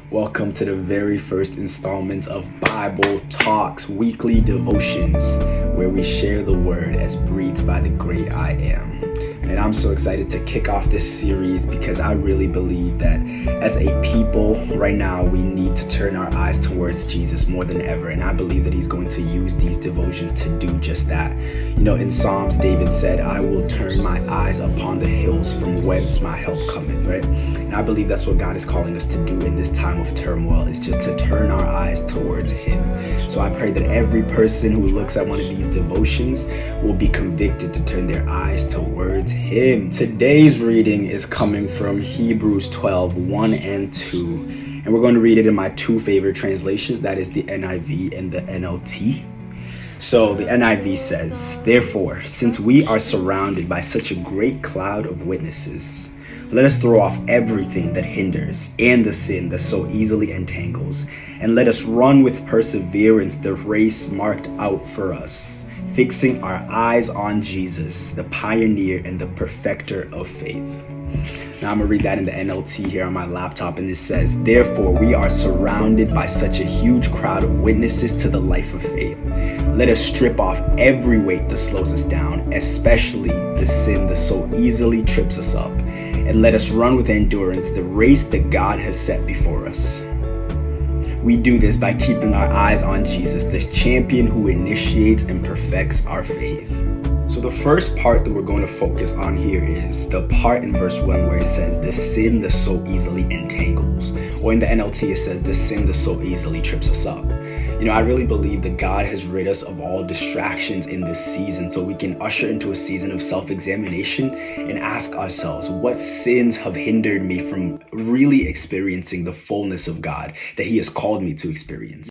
Welcome to the very first installment of Bible Talks Weekly Devotions, where we share the word as breathed by the great I Am. And I'm so excited to kick off this series because I really believe that as a people right now, we need to turn our eyes towards Jesus more than ever. And I believe that he's going to use these devotions to do just that. You know, in Psalms, David said, I will turn my eyes upon the hills from whence my help cometh, right? And I believe that's what God is calling us to do in this time of turmoil, is just to turn our eyes towards him. So I pray that every person who looks at one of these devotions will be convicted to turn their eyes towards him. Today's reading is coming from Hebrews 12, 1 and 2. And we're going to read it in my two favorite translations, that is the NIV and the NLT. So the NIV says, "Therefore, since we are surrounded by such a great cloud of witnesses, let us throw off everything that hinders and the sin that so easily entangles, and let us run with perseverance the race marked out for us, fixing our eyes on Jesus, the pioneer and the perfecter of faith." Now I'm going to read that in the NLT here on my laptop, and it says, "Therefore we are surrounded by such a huge crowd of witnesses to the life of faith. Let us strip off every weight that slows us down, especially the sin that so easily trips us up, and let us run with endurance the race that God has set before us." We do this by keeping our eyes on Jesus, the champion who initiates and perfects our faith. So the first part that we're going to focus on here is the part in verse 1 where it says, the sin that so easily entangles. Or in the NLT it says, the sin that so easily trips us up. You know, I really believe that God has rid us of all distractions in this season so we can usher into a season of self-examination and ask ourselves, what sins have hindered me from really experiencing the fullness of God that he has called me to experience?